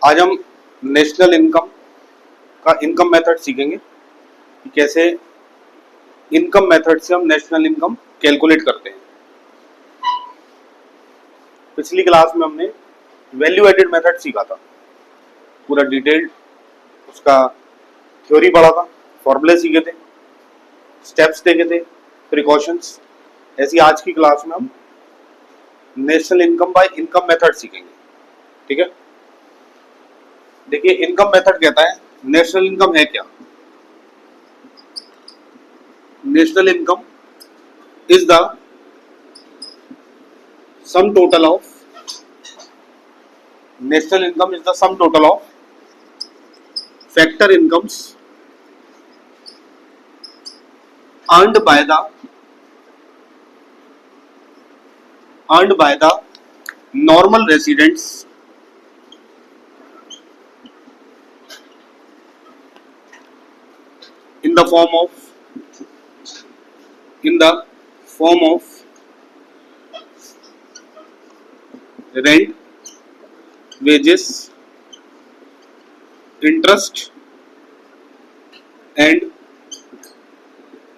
आज हम national income का इनकम मेथड सीखेंगे कि कैसे इनकम मेथड से हम नेशनल इनकम कैलकुलेट करते हैं। पिछली क्लास में हमने वैल्यू एडेड मेथड सीखा था, पूरा डिटेल्ड उसका थ्योरी पढ़ा था, फॉर्मूले सीखे थे, स्टेप्स देखे थे, प्रिकॉशंस। ऐसी आज की क्लास में हम national income by income method सीखेंगे। ठीक है, देखिए इनकम मेथड कहता है नेशनल इनकम है क्या। National income is the sum total of national income is the sum total of factor incomes earned by the normal residents in the form of rent, wages, interest and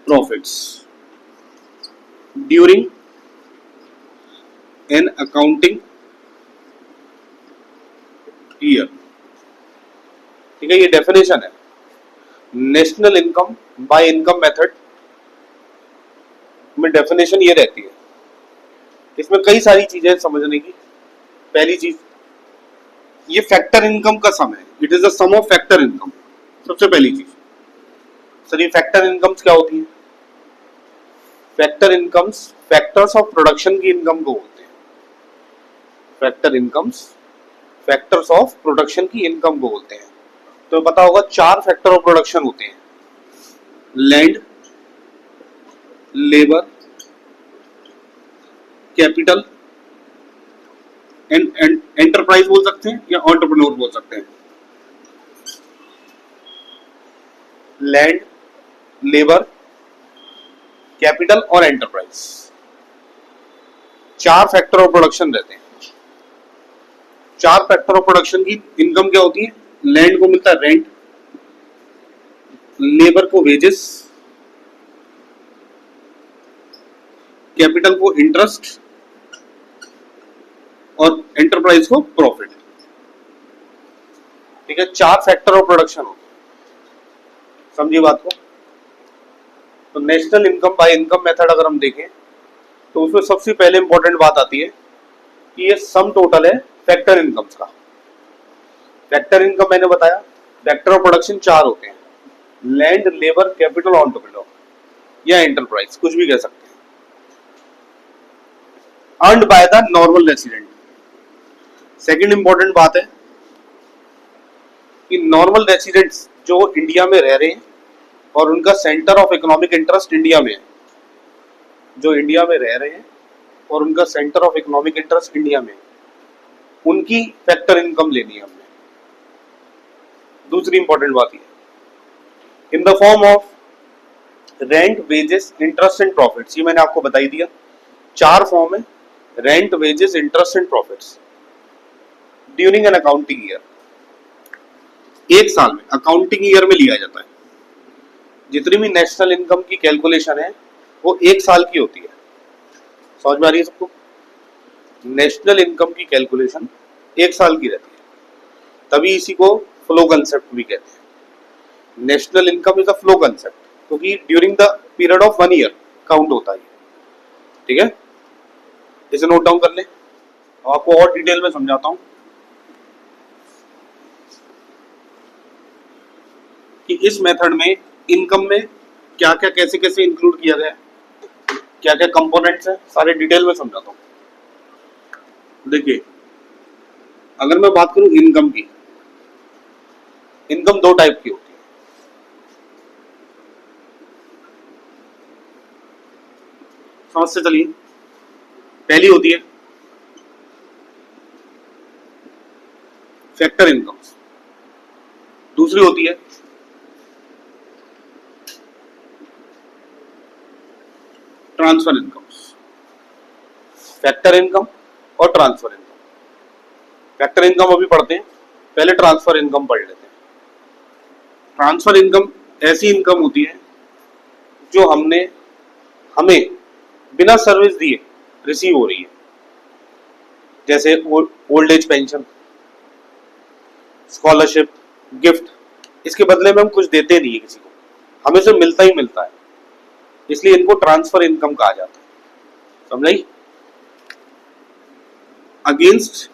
profits during an accounting year। ठीक है, ये definition है national income by income method में। Definition ये रहती है, इसमें कई सारी चीजें समझने की। पहली चीज, ये फैक्टर इनकम का सम है, it is the sum of factor income. सबसे पहली चीज, सर ये फैक्टर इनकम्स क्या होती है? Factor incomes factors of production की इनकम को बोलते हैं। Factor incomes factors of production की इनकम को बोलते हैं। तो पता होगा 4 फैक्टर ऑफ प्रोडक्शन होते हैं, land, labour, capital and enterprise बोल सकते हैं या एंटरप्रेन्योर बोल सकते हैं। लैंड, लेबर, कैपिटल और एंटरप्राइज, 4 फैक्टर ऑफ प्रोडक्शन रहते हैं। 4 फैक्टर ऑफ प्रोडक्शन की इनकम क्या होती है? लैंड को मिलता है रेंट, लेबर को वेजेस, कैपिटल को इंटरेस्ट और एंटरप्राइज को प्रॉफिट। ठीक है, 4 फैक्टर ऑफ प्रोडक्शन होते हैं। समझिए बात को। तो national income by income method अगर हम देखें तो उसमें सबसे पहले इंपॉर्टेंट बात आती है कि ये सम टोटल है फैक्टर इनकम्स का। फैक्टर इनकम मैंने बताया, फैक्टर ऑफ प्रोडक्शन 4 होते हैं, लैंड, लेबर, कैपिटल और एंटरप्रेन्योर या एंटरप्राइज, कुछ भी कह सकते हैं। Earned by the normal resident. Second important बात है कि नॉर्मल रेसिडेंट्स जो इंडिया में रह रहे हैं और उनका centre of economic interest India में है, जो इंडिया में रह रहे हैं और उनका centre of economic interest India में, उनकी फैक्टर इनकम लेनी है हमने। दूसरी इंपॉर्टेंट बात है in the form of rent, wages, interest and profits. ये मैंने आपको बताई दिया, 4 फॉर्म है, rent, wages, interest and profits during an accounting year. एक साल में, अकाउंटिंग ईयर में लिया जाता है। जितनी भी नेशनल इनकम की कैलकुलेशन है वो 1 साल की होती है। समझ में आ रही है सबको? नेशनल इनकम की कैलकुलेशन 1 साल की रहती है, तभी इसी को फ्लो कंसेप्ट भी कहते हैं। National income is a flow concept, क्योंकि during the period of 1 year count होता है। ठीक है, इसे नोट डाउन कर लें, आपको और डिटेल में समझाता हूं कि इस मेथड में इनकम में क्या क्या कैसे कैसे इंक्लूड किया गया है, क्या क्या कंपोनेंट्स हैं, सारे डिटेल में समझाता हूं। देखिए, अगर मैं बात करूं इनकम की, इनकम 2 टाइप की होती है। समझ से चलिए, पहली होती है फैक्टर इनकम, दूसरी होती है ट्रांसफर इनकम्स। फैक्टर इनकम और ट्रांसफर इनकम। फैक्टर इनकम अभी पढ़ते हैं, पहले ट्रांसफर इनकम पढ़ लेते हैं। ट्रांसफर इनकम ऐसी इनकम होती है जो हमें बिना सर्विस दिए रिसीव हो रही है, जैसे old age pension, scholarship, gift. इसके बदले में हम कुछ देते नहीं है किसी को, हमें से मिलता ही मिलता है, इसलिए इनको ट्रांसफर इनकम कहा जाता है। समझ? Against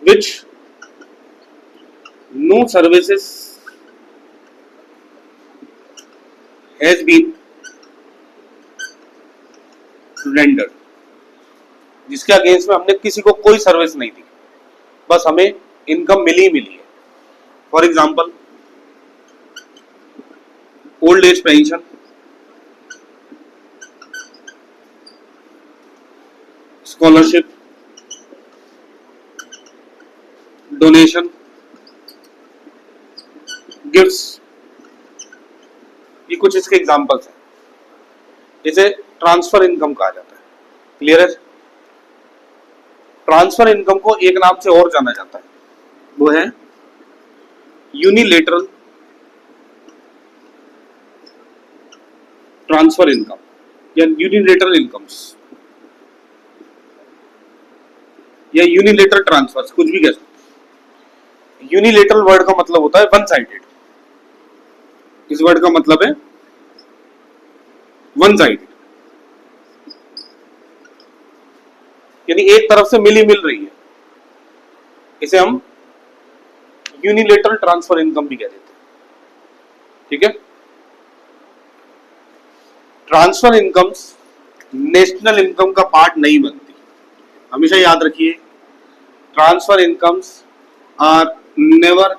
which no services has been rendered, जिसके अगेंस्ट में हमने किसी को कोई सर्विस नहीं दी, बस हमें इनकम मिली है। For example old age pension, scholarship, donation, gifts, ये कुछ इसके एग्जांपल्स हैं। इसे ट्रांसफर इनकम कहा जाता है। क्लियर है? ट्रांसफर इनकम को एक नाम से और जाना जाता है, वो है यूनिलेटरल ट्रांसफर इनकम या यूनिलेटरल इनकम्स या यूनिलेटरल ट्रांसफर, कुछ भी कह सकते। यूनिलेटरल वर्ड का मतलब होता है वन साइडेड। इस वर्ड का मतलब है वन साइडेड, यानी एक तरफ से मिल रही है। इसे हम यूनिलेटरल ट्रांसफर इनकम भी कह देते हैं। ठीक है? ट्रांसफर इनकम्स नेशनल इनकम का पार्ट नहीं बनती, हमेशा याद रखिए। Transfer incomes are never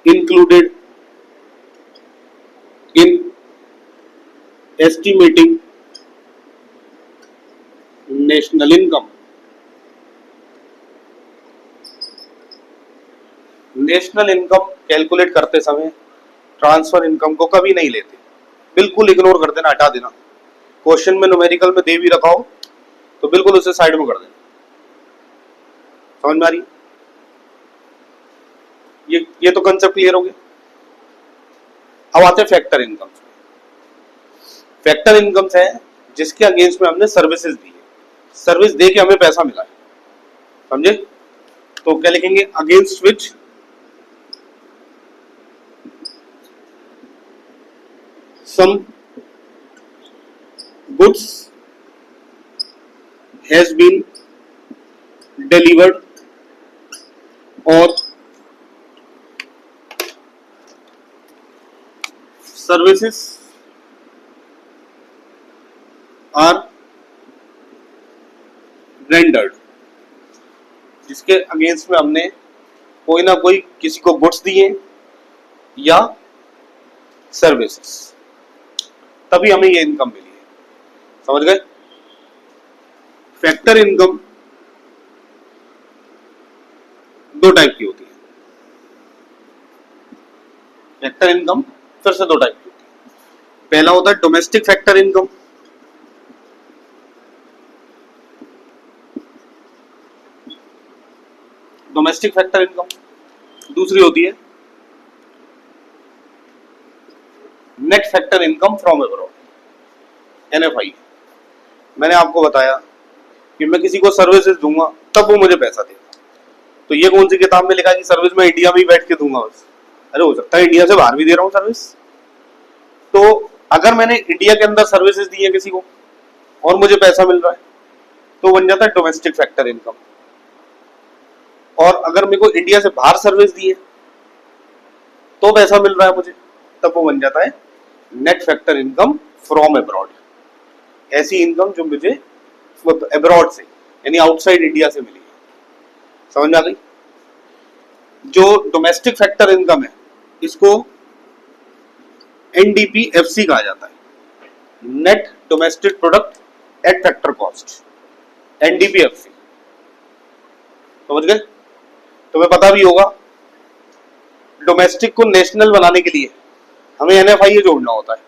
included in estimating national income. National income calculate करते समय ट्रांसफर इनकम को कभी नहीं लेते, बिल्कुल इग्नोर कर देना, हटा देना। क्वेश्चन में न्यूमेरिकल में दे भी रखा हो तो बिल्कुल उसे साइड में कर देना। समझ में आ रही? ये तो कंसेप्ट क्लियर हो गया। अब आते हैं फैक्टर इनकम। फैक्टर इनकम्स है जिसके अगेंस्ट में हमने सर्विसेज दी है, सर्विस दे के हमें पैसा मिला है। समझे? तो क्या लिखेंगे? Against which some goods has been delivered or services are rendered, जिसके अगेंस्ट में हमने कोई ना कोई किसी को गुड्स दिए या सर्विसेज, तभी हमें ये इनकम मिली है। समझ गए? फैक्टर इनकम दो टाइप की होती है। फैक्टर इनकम फिर से दो टाइप की होती है। पहला होता है domestic factor income, domestic factor income. दूसरी होती है net factor income from abroad, NFI। मैंने आपको बताया कि मैं किसी को सर्विसेज दूंगा तब वो मुझे पैसा देगा। तो ये कौन सी किताब में लिखा है कि सर्विस मैं इंडिया में ही बैठ के दूंगा बस? अरे हो सकता है इंडिया से बाहर भी दे रहा हूँ सर्विस। तो अगर मैंने इंडिया के अंदर सर्विसेज दी है किसी को और मुझे पैसा मिल रहा है तो बन जाता है डोमेस्टिक फैक्टर इनकम। और अगर मेरे को इंडिया से बाहर सर्विस दी है तो पैसा मिल रहा है मुझे, तब वो बन जाता है net factor income from abroad. ऐसी इनकम जो मुझे अब्रॉड से यानी आउटसाइड इंडिया से मिली है। समझ में आ गई? जो डोमेस्टिक फैक्टर इनकम है इसको NDPFC कहा जाता है, net domestic product at factor cost, NDPFC। समझ गए? तुम्हें पता भी होगा डोमेस्टिक को नेशनल बनाने के लिए हमें NFIA जोड़ना होता है,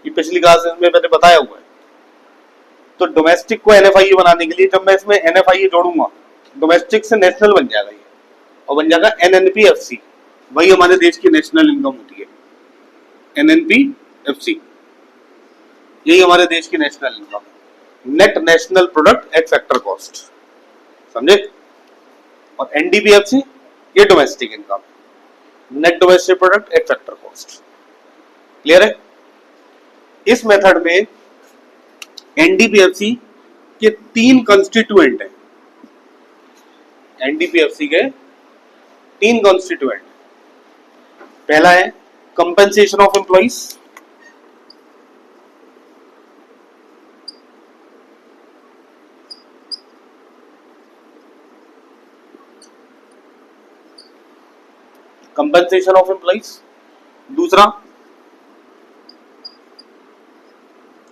ये पिछली क्लास में मैंने बताया हुआ है। तो डोमेस्टिक को NFIA बनाने के लिए जब मैं इसमें NFIA जोड़ूंगा डोमेस्टिक से नेशनल बन जाएगा ये, और बन जाएगा एनएनपीएफसी, वही हमारे देश की नेशनल इनकम होती है, एनएनपीएफसी, यही हमारे देश की national income, net national product at factor cost, समझे। और एनडीपीएफसी ये domestic income, net domestic product at factor cost. Clear है। इस मेथड में एनडीपीएफसी के 3 कंस्टिट्यूएंट हैं, एनडीपीएफसी के 3 कंस्टिट्यूएंट। पहला है compensation of employees, compensation of employees, दूसरा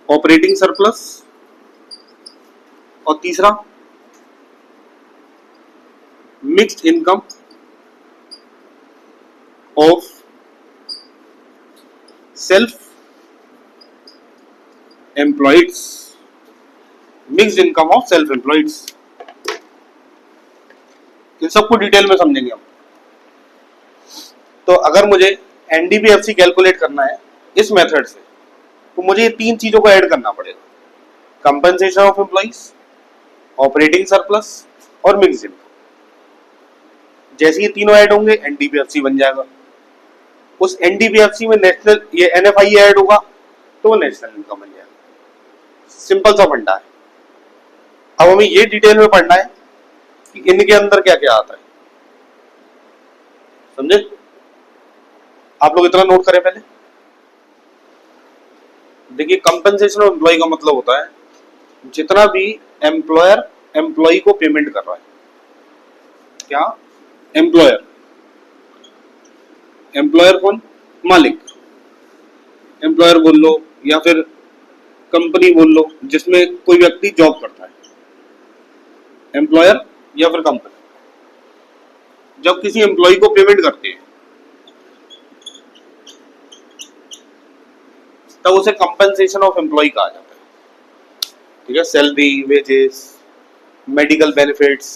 ऑपरेटिंग सरप्लस, और तीसरा mixed income of self employeds, mixed income of self employeds. इन सबको डिटेल में समझेंगे हम। तो अगर मुझे एनडीपीएफसी कैलकुलेट करना है इस मेथड से, तो मुझे ये 3 चीजों को ऐड करना पड़ेगा, compensation of employees, operating surplus और मिक्स्ड इनकम। जैसे ये तीनों ऐड होंगे एनडीपीएफसी बन जाएगा। उस एनडीपीएफसी में नेशनल ये एनएफआई ऐड होगा तो वो नेशनल इनकम बन जाएगा। सिंपल सा फंडा है। अब हमें ये डिटेल में पढ़ना है कि इनके अंदर क्या क्या आता है, समझे। आप लोग इतना नोट करें पहले। देखिए कंपेंसेशन ऑफ एम्प्लॉय का मतलब होता है जितना भी एम्प्लॉयर एम्प्लॉय को पेमेंट कर रहा है, क्या एम्प्लॉयर, एम्प्लॉयर कौन, मालिक, एम्प्लॉयर बोल लो या फिर कंपनी बोल लो जिसमें कोई व्यक्ति जॉब करता है, एम्प्लॉयर या फिर कंपनी। जब किसी एम्प्लॉय को पेमेंट करते हैं तब उसे कंपेंसेशन ऑफ एम्प्लॉय कहा जाता है, ठीक है। Salary, wages, medical benefits,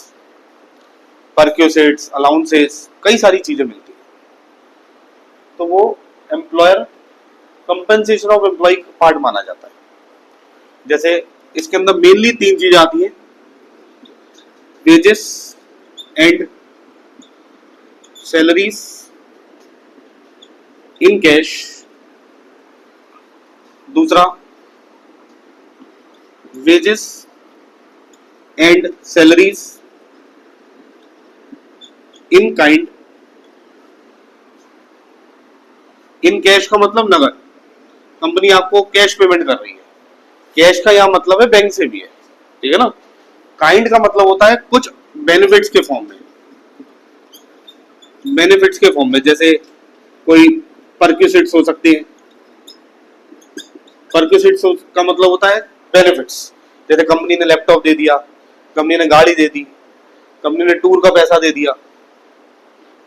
perquisites, allowances, कई सारी चीजें मिलती हैं, तो वो employer compensation of employ part माना जाता है। जैसे इसके अंदर मेनली 3 चीजें आती हैं, wages and salaries in cash, दूसरा wages and salaries in kind. In cash का मतलब नगद, कंपनी आपको कैश पेमेंट कर रही है। कैश का यह मतलब है बैंक से भी है, ठीक है ना। काइंड का मतलब होता है कुछ बेनिफिट्स के फॉर्म में, बेनिफिट्स के फॉर्म में, जैसे कोई परक्यूसिट्स हो सकती है। परक्यूसिट्स का मतलब होता है बेनिफिट्स, जैसे कंपनी ने लैपटॉप दे दिया, कंपनी ने गाड़ी दे दी, कंपनी ने टूर का पैसा दे दिया,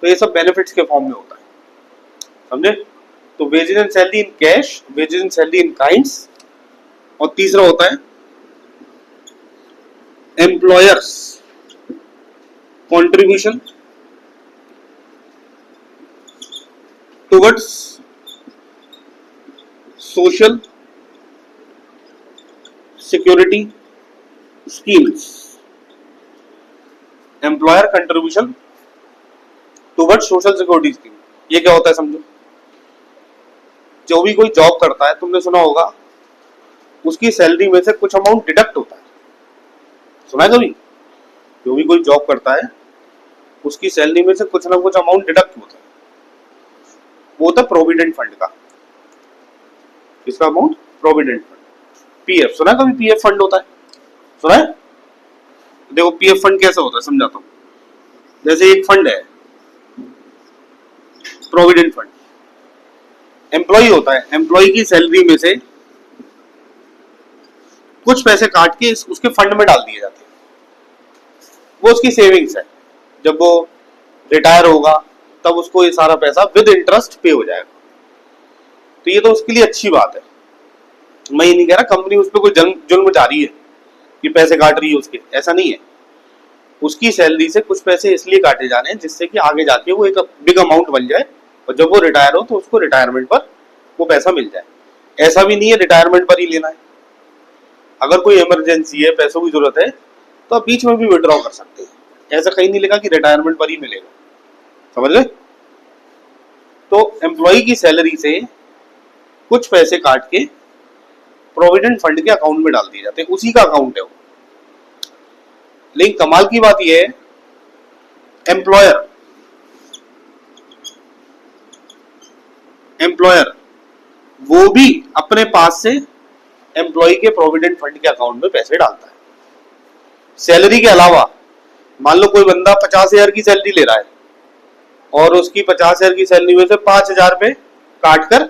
तो ये सब बेनिफिट्स के फॉर्म में होता है, समझे। तो wages and salary in cash, wages and salary in kinds, और तीसरा होता है employers contribution towards social security schemes. Employer contribution towards social security scheme, ये क्या होता है समझो। जो भी कोई जॉब करता है, तुमने सुना होगा उसकी सैलरी में से कुछ अमाउंट डिडक्ट होता है, सुना है कभी। जो भी कोई जॉब करता है उसकी सैलरी में से कुछ ना कुछ अमाउंट डिडक्ट होता है, वो होता है प्रोविडेंट फंड का। किसका अमाउंट, प्रोविडेंट फंड, पीएफ। सुना है कभी पीएफ फंड होता है, सुना है। देखो पीएफ फंड कैसा होता है समझाता हूं। जैसे एक फंड है प्रोविडेंट फंड, एम्प्लॉय होता है, एम्प्लॉय की सैलरी में से कुछ पैसे काट के उसके फंड में डाल दिए जाते हैं, वो उसकी सेविंग्स है। जब वो रिटायर होगा तब उसको ये सारा पैसा विद इंटरेस्ट पे हो जाएगा, तो ये तो उसके लिए अच्छी बात है। मैं ये नहीं कह रहा कंपनी उस पर कोई जुल्म जा रही है कि पैसे काट रही है उसके, ऐसा नहीं है। उसकी सैलरी से कुछ पैसे इसलिए काटे जाने हैं जिससे कि आगे जाके वो एक बिग अमाउंट बन जाए और जब वो रिटायर हो तो उसको रिटायरमेंट पर वो पैसा मिल जाए। ऐसा भी नहीं है रिटायरमेंट पर ही लेना है, अगर कोई इमरजेंसी है, पैसों की जरूरत है तो आप बीच में भी विड्रॉ कर सकते हैं। ऐसा कहीं नहीं लिखा कि रिटायरमेंट पर ही मिलेगा, समझ गए? तो एम्प्लॉय की सैलरी से कुछ पैसे काट के प्रोविडेंट फंड के अकाउंट में डाल दिए जाते हैं, उसी का अकाउंट है वो। लेकिन कमाल की बात यह है, एम्प्लॉयर वो भी अपने पास से एम्प्लॉय के प्रोविडेंट फंड के अकाउंट में पैसे डालता है सैलरी के अलावा। मान लो कोई बंदा 50,000 की सैलरी ले रहा है और उसकी 50,000 की सैलरी में से 5,000 रुपए काट कर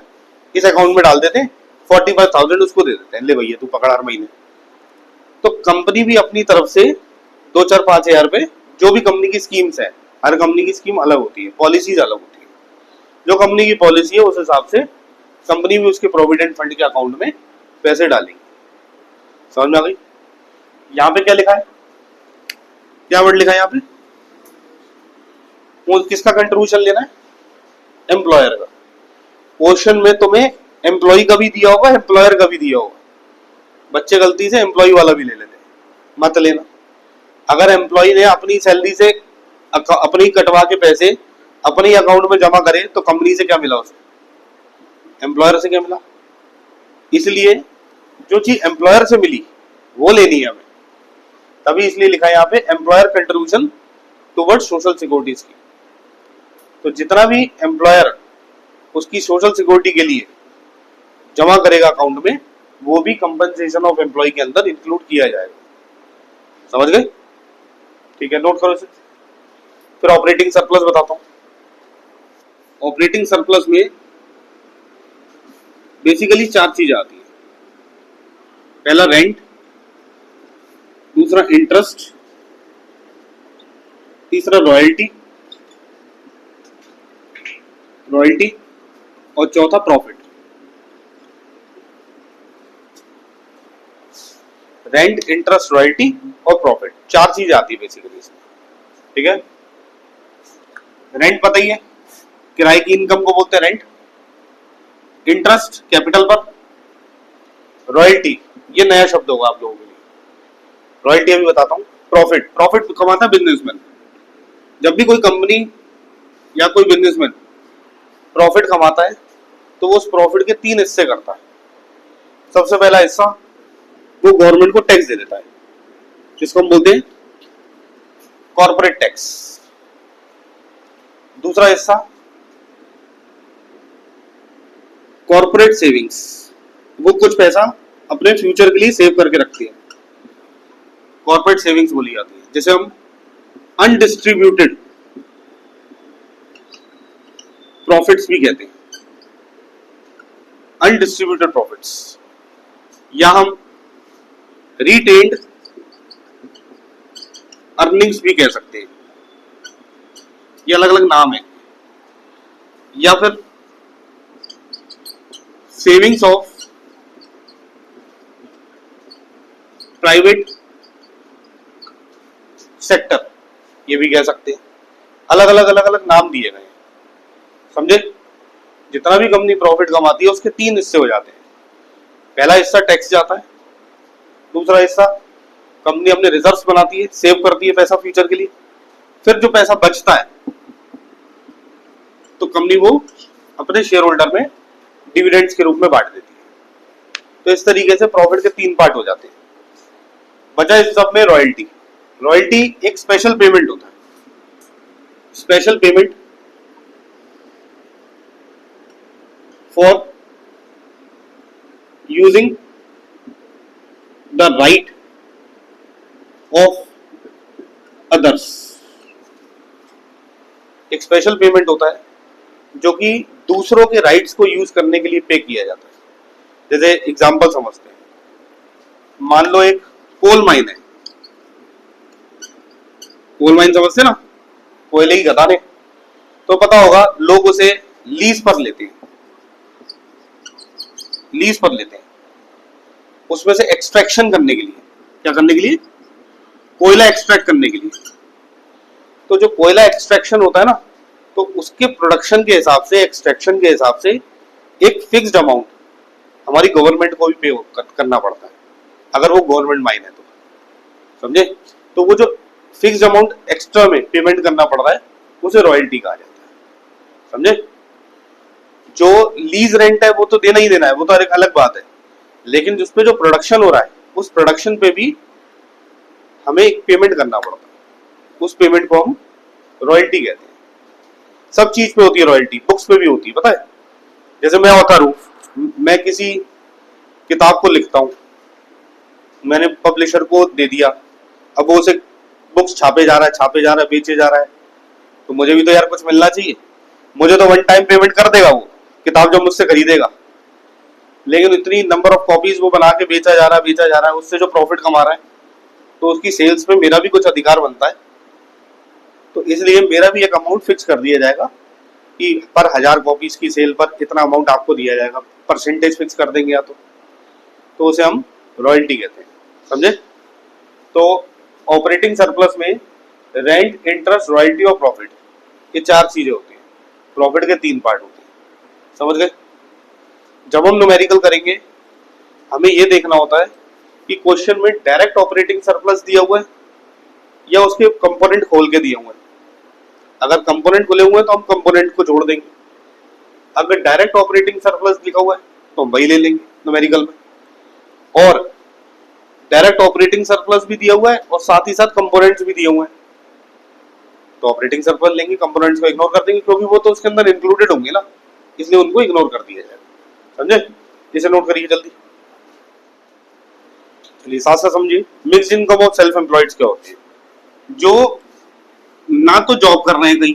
इस अकाउंट में डाल देते हैं, 45,000 उसको दे देते हैं, ले भैया तू पकड़ हर महीने। तो कंपनी भी अपनी तरफ से 2-4-5,000 रुपए, जो भी कंपनी की स्कीम्स है, हर कंपनी की स्कीम अलग होती है, पॉलिसीज अलग होती है, जो कंपनी की पॉलिसी है उस हिसाब से कंपनी भी उसके प्रोविडेंट फंड के अकाउंट में पैसे डालेगी। समझ में आ गई? यहाँ पे क्या लिखा है, क्या वर्ड लिखा है यहाँ पे? वो किसका कंट्रीब्यूशन लेना है? एम्प्लॉयर का। क्वेश्चन में तुम्हें एम्प्लॉय का भी दिया होगा, एम्प्लॉयर का भी दिया होगा, बच्चे गलती से एम्प्लॉय वाला भी ले लेते, मत लेना। अगर एम्प्लॉय ने अपनी सैलरी से अपनी कटवा के पैसे अपने अकाउंट में जमा करे तो कंपनी से क्या मिला उसे? एम्प्लॉयर से क्या मिला? इसलिए जो चीज एम्प्लॉयर से मिली वो लेनी है हमें, तभी इसलिए लिखा है यहाँ पे employer contribution towards social security scheme. तो जितना भी एम्प्लॉयर उसकी सोशल सिक्योरिटी के लिए जमा करेगा अकाउंट में, वो भी कंपनसेशन ऑफ एम्प्लॉय के अंदर इंक्लूड किया जाएगा। समझ गए? ठीक है, नोट करो इसे। फिर ऑपरेटिंग सरप्लस बताता हूं। ऑपरेटिंग सरप्लस में बेसिकली 4 चीजें आती है। पहला रेंट, दूसरा इंटरेस्ट, तीसरा रॉयल्टी और चौथा प्रॉफिट। रेंट, इंटरेस्ट, रॉयल्टी और प्रॉफिट, 4 चीजें आती है बेसिकली इसमें। ठीक है, रेंट पता ही है, किराए की इनकम को बोलते हैं रेंट। इंटरेस्ट कैपिटल पर, रॉयल्टी ये नया शब्द होगा आप लोगों के लिए, रॉयल्टी अभी बताता हूं। प्रॉफिट कमाता है बिजनेसमैन। जब भी कोई कंपनी या कोई बिजनेसमैन प्रॉफिट कमाता है तो वो उस प्रॉफिट के 3 हिस्से करता है। सबसे पहला हिस्सा वो गवर्नमेंट को टैक्स दे देता है, जिसको हम बोलते हैं कॉर्पोरेट टैक्स। दूसरा हिस्सा कॉर्पोरेट सेविंग्स, वो कुछ पैसा अपने फ्यूचर के लिए सेव करके रखती है, कॉर्पोरेट सेविंग्स बोली जाती है, जिसे हम अनडिस्ट्रीब्यूटेड प्रॉफिट्स भी कहते हैं। अनडिस्ट्रीब्यूटेड प्रॉफिट्स या हम रिटेन्ड अर्निंग्स भी कह सकते हैं, ये अलग अलग नाम है। या फिर सेविंग्स ऑफ प्राइवेट सेक्टर, ये भी कह सकते हैं। अलग अलग नाम दिए गए, समझे? जितना भी कंपनी प्रॉफिट कमाती है उसके 3 हिस्से हो जाते हैं। पहला हिस्सा टैक्स जाता है, दूसरा हिस्सा कंपनी अपने रिजर्व्स बनाती है, सेव करती है पैसा फ्यूचर के लिए, फिर जो पैसा बचता है तो कंपनी वो अपने शेयर होल्डर में डिविडेंड्स के रूप में बांट देती है। तो इस तरीके से प्रॉफिट के 3 पार्ट हो जाते हैं। बचा इस सब में रॉयल्टी। रॉयल्टी एक स्पेशल पेमेंट होता है, special payment for using the right of others. एक स्पेशल पेमेंट होता है जो कि दूसरों के राइट्स को यूज करने के लिए पे किया जाता है। जैसे एग्जांपल समझते हैं, मान लो एक कोल माइन है, कोल माइन समझते ना, कोयले की खदानें, तो पता होगा लोग उसे लीज पर लेते हैं, लीज पर लेते हैं उसमें से एक्सट्रैक्शन करने के लिए। क्या करने के लिए? कोयला एक्सट्रैक्ट करने के लिए। तो जो कोयला एक्सट्रैक्शन होता है ना, तो उसके प्रोडक्शन के हिसाब से, एक्सट्रैक्शन के हिसाब से एक फिक्स्ड अमाउंट हमारी गवर्नमेंट को भी पे करना पड़ता है, अगर वो गवर्नमेंट माइन है तो, समझे। तो वो जो फिक्स्ड अमाउंट एक्स्ट्रा में पेमेंट करना पड़ रहा है उसे रॉयल्टी कहा जाता है, समझे। जो लीज रेंट है वो तो देना ही देना है, वो तो एक अलग बात है, लेकिन जिसपे जो प्रोडक्शन हो रहा है उस प्रोडक्शन पे भी हमें एक पेमेंट करना पड़ता है, उस पेमेंट को हम रॉयल्टी कहते हैं। सब चीज पे होती है रॉयल्टी, बुक्स पे भी होती है, पता है। जैसे मैं ऑथर हूं, मैं किसी किताब को लिखता हूं, मैंने पब्लिशर को दे दिया, अब वो उसे बुक्स छापे जा रहा है, बेचे जा रहा है, तो मुझे भी तो यार कुछ मिलना चाहिए। मुझे तो वन टाइम पेमेंट कर देगा वो किताब जब मुझसे खरीदेगा, लेकिन इतनी नंबर ऑफ कॉपीज वो बना के बेचा जा रहा है, उससे जो प्रॉफिट कमा रहा है, तो उसकी सेल्स में मेरा भी कुछ अधिकार बनता है। तो इसलिए मेरा भी एक अमाउंट फिक्स कर दिया जाएगा कि पर 1000 कॉपीज की सेल पर इतना अमाउंट आपको दिया जाएगा, परसेंटेज फिक्स कर देंगे या तो उसे हम रॉयल्टी कहते हैं, समझे। तो ऑपरेटिंग सरप्लस में रेंट, इंटरेस्ट, रॉयल्टी और प्रॉफिट, ये 4 चीजें होती हैं। प्रॉफिट के 3 पार्ट होते हैं, समझ गए। जब हम न्यूमेरिकल करेंगे हमें ये देखना होता है कि क्वेश्चन में डायरेक्ट ऑपरेटिंग सरप्लस दिया हुआ है या उसके कंपोनेंट खोल के दिए हुए हैं। अगर कंपोनेंट खुले हुए हैं तो हम कंपोनेंट को जोड़ देंगे, अगर डायरेक्ट ऑपरेटिंग सरप्लस लिखा हुआ है तो हम वही ले लेंगे न्यूमेरिकल में। और डायरेक्ट ऑपरेटिंग सरप्लस भी दिया हुआ है और साथ ही साथ कंपोनेंट्स भी दिए हुए हैं, तो ऑपरेटिंग सरप्लस लेंगे, कंपोनेंट्स को इग्नोर कर देंगे क्योंकि वो तो उसके अंदर इंक्लूडेड होंगे ना, इसलिए उनको इग्नोर कर दिया जाएगा, समझे। इसे नोट करिए जल्दी, चलिए साथ साथ समझिए। Mixed income of self employed क्या होती है? जो ना तो जॉब कर रहे हैं कहीं,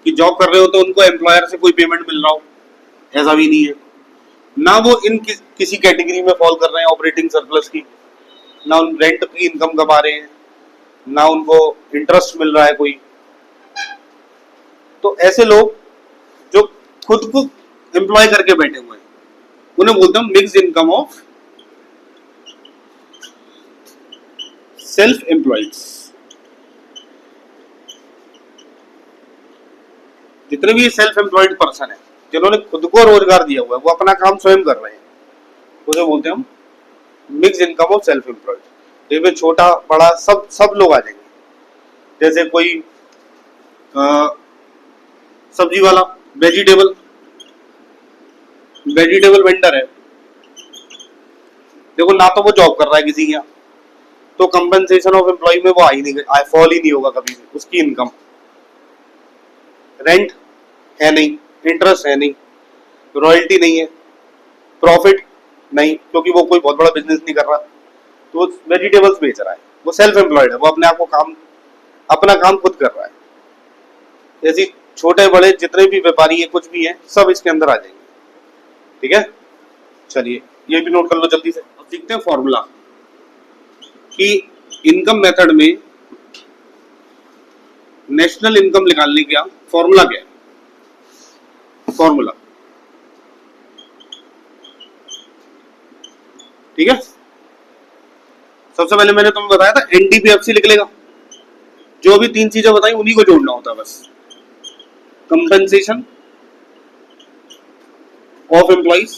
कि जॉब कर रहे हो तो उनको एम्प्लॉयर से कोई पेमेंट मिल रहा हो, ऐसा भी नहीं है। ना वो इन किसी कैटेगरी में फॉल कर रहे हैं ऑपरेटिंग सरप्लस की, ना उन रेंट की इनकम कमा रहे हैं, ना उनको इंटरेस्ट मिल रहा है कोई। तो ऐसे लोग जो खुद को एम्प्लॉय करके बैठे हुए हैं उन्हें बोलते हैं mixed income of self employed. जितने भी सेल्फ एम्प्लॉयड पर्सन है जिन्होंने खुद को रोजगार दिया हुआ है, वो अपना काम स्वयं कर रहे हैं, उसे बोलते हैं हम mixed income of self employed. तो इसमें छोटा बड़ा सब लोग आ जाएंगे। जैसे कोई सब्जी वाला, वेजिटेबल वेंडर है, देखो ना तो वो जॉब कर रहा है किसी के यहाँ, तो कंपनसेशन ऑफ एम्प्लॉय में वो फॉल ही नहीं होगा कभी भी उसकी इनकम। रेंट है नहीं, इंटरेस्ट है नहीं, रॉयल्टी नहीं है, प्रॉफिट नहीं क्योंकि वो कोई बहुत बड़ा बिजनेस नहीं कर रहा, तो वो वेजिटेबल्स बेच रहा है, वो सेल्फ एम्प्लॉयड है, वो अपना काम खुद कर रहा है। जैसे छोटे बड़े जितने भी व्यापारी है कुछ भी है सब इसके अंदर आ जाएंगे, ठीक है। चलिए ये भी नोट कर लो जल्दी से। अब सीखते हैं फॉर्मूला कि इनकम मेथड में नेशनल इनकम निकालने का फॉर्मूला क्या है। फॉर्मूला ठीक है, सबसे पहले मैंने तुम्हें बताया था एनडीपीएफसी लिख लेगा, जो भी 3 चीजें बताई उन्हीं को जोड़ना होता है बस। Compensation of employees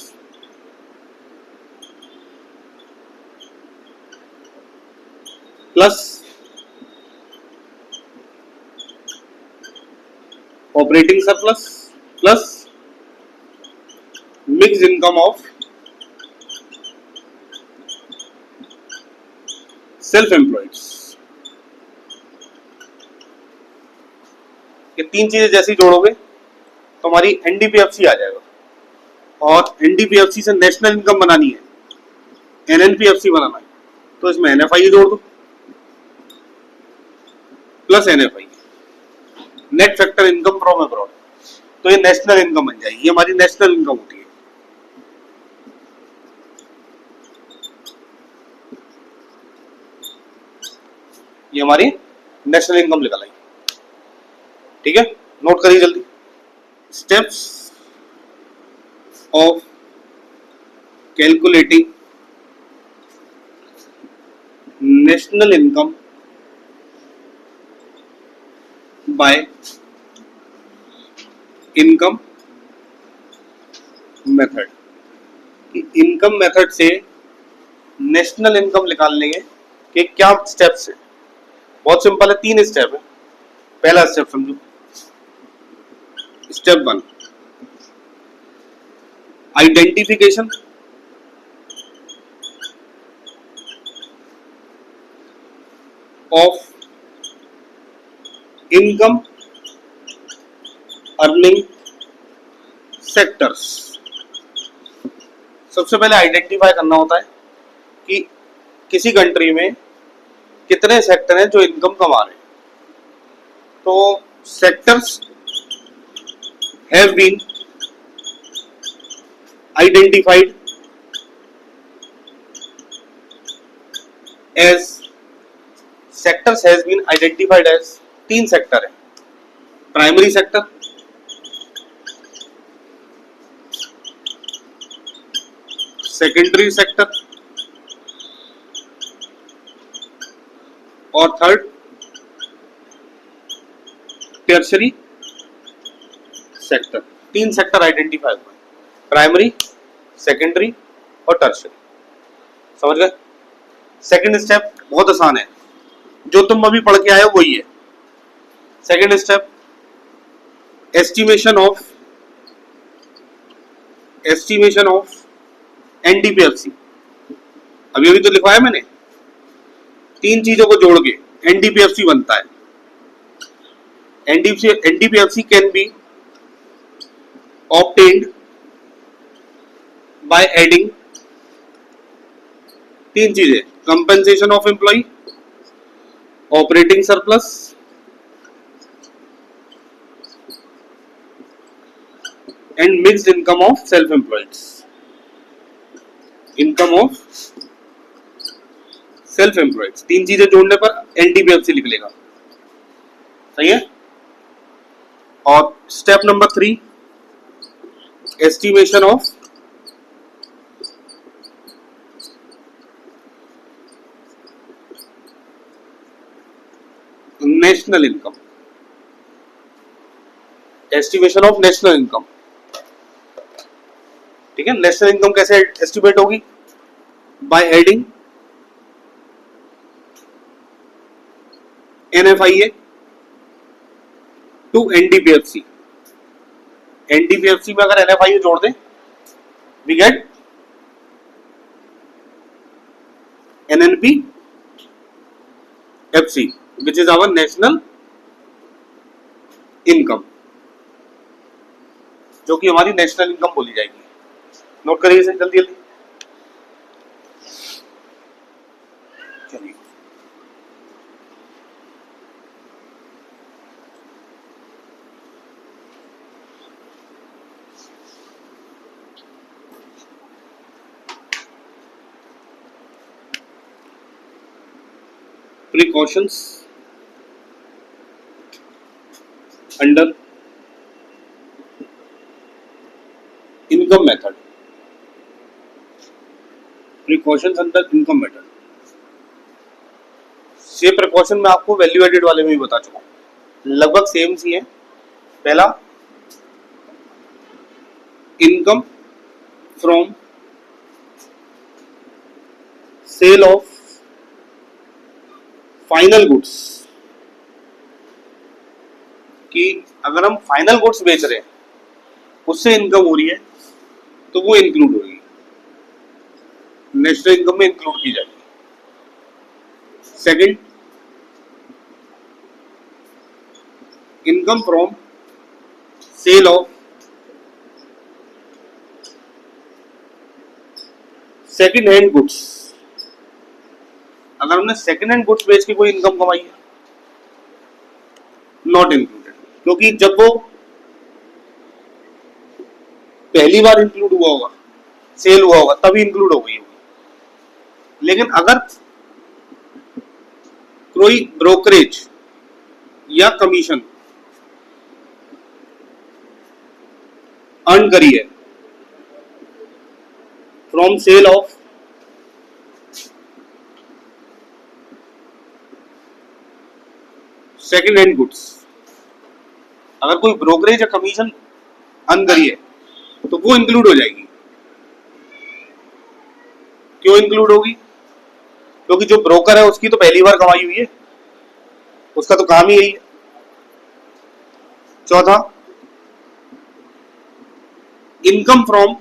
plus operating surplus plus mixed income of self employed. ये 3 चीजें जैसी जोड़ोगे तो हमारी एनडीपीएफसी आ जाएगा, और एनडीपीएफसी से नेशनल इनकम बनानी है, एनएनपीएफसी बनाना है, तो इसमें एनएफआई जोड़ दो plus NFI, net factor income from abroad, तो ये नेशनल इनकम बन जाएगी। ये हमारी नेशनल इनकम होती है। ये हमारी नेशनल इनकम निकल आई, ठीक है। नोट करिए जल्दी। Steps of calculating national income by income method. Income method से नेशनल इनकम निकालने के क्या स्टेप्स है? बहुत सिंपल है, 3 स्टेप है। पहला स्टेप समझो, step 1 identification of income earning sectors. सबसे पहले आइडेंटिफाई करना होता है कि किसी कंट्री में कितने सेक्टर हैं जो इनकम कमा रहे हैं। तो sectors have been identified as sectors has been identified as 3 sector है, प्राइमरी सेक्टर, सेकेंडरी सेक्टर और third tertiary sector. 3 sector identify हुए, प्राइमरी, सेकेंडरी और टर्शरी। समझ गए? सेकंड स्टेप बहुत आसान है, जो तुम अभी पढ़ के आए हो वही है। Second step estimation of NDPFC. अभी अभी तो लिखवाया मैंने, 3 चीजों को जोड़ के एनडीपीएफसी बनता है। NDPFC can be obtained by adding 3 चीजें, compensation of employ, operating surplus and mixed income of self employed. Income of self employed 3 चीजें जोड़ने पर एनडीपीएफसी लिख लेगा। सही है? और step number 3 estimation of national income. Estimation of national income, ठीक है? नेशनल इनकम कैसे एस्टिमेट होगी? By adding NFIA to NDPFC. NDPFC में अगर एनएफआईए जोड़ दें, we get NNP FC which is our national income, जो कि हमारी नेशनल इनकम बोली जाएगी। नोट करिए इसे जल्दी जल्दी। चलिए, precautions under income method। Precautions under income method. ये प्रिकॉशन मैं आपको वैल्यू एडेड वाले में भी बता चुका हूं, लगभग सेम सी है। पहला income from sale of final goods, कि अगर हम फाइनल गुड्स बेच रहे हैं उससे इनकम हो रही है तो वो इंक्लूड होगी, नेशनल इनकम में इंक्लूड की जाएगी। Second, income from sale of second hand goods. अगर हमने सेकंड हैंड गुड्स बेच के कोई इनकम कमाई है, नॉट इंक्लूडेड, क्योंकि जब वो पहली बार इंक्लूड हुआ होगा, सेल हुआ होगा, तभी इंक्लूड हो गई होगी। लेकिन अगर कोई ब्रोकरेज या कमीशन अर्न करी है from sale of second hand goods, अगर कोई ब्रोकरेज या कमीशन अर्न करी है तो वो इंक्लूड हो जाएगी। क्यों इंक्लूड होगी? क्योंकि जो ब्रोकर है उसकी तो पहली बार कमाई हुई है, उसका तो काम ही यही है। चौथा, income from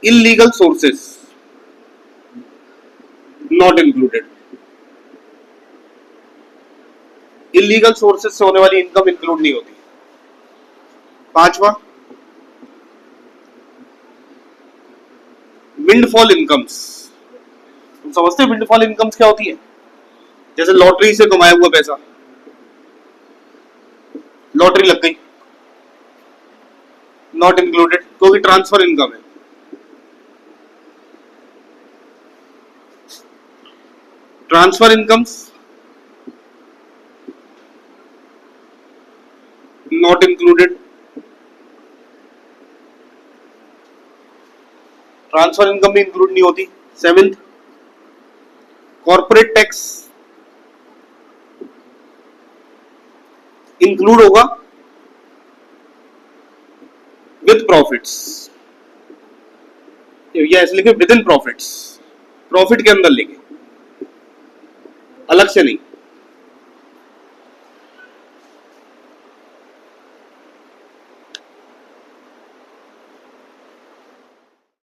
illegal sources not included. Illegal sources से होने वाली इनकम इंक्लूड नहीं होती। पांचवा, विंडफॉल इनकम्स। तुम समझते हैं विंडफॉल इनकम्स क्या होती है? जैसे लॉटरी से कमाया हुआ पैसा, लॉटरी लग गई, नॉट इंक्लूडेड क्योंकि ट्रांसफर इनकम है। Transfer incomes not included. Transfer income भी इंक्लूड नहीं होती। सेवेंथ, कॉर्पोरेट टैक्स इंक्लूड होगा विद प्रॉफिट्स, या इसलिए विद इन प्रॉफिट्स, प्रॉफिट के अंदर लेके, अलग से नहीं।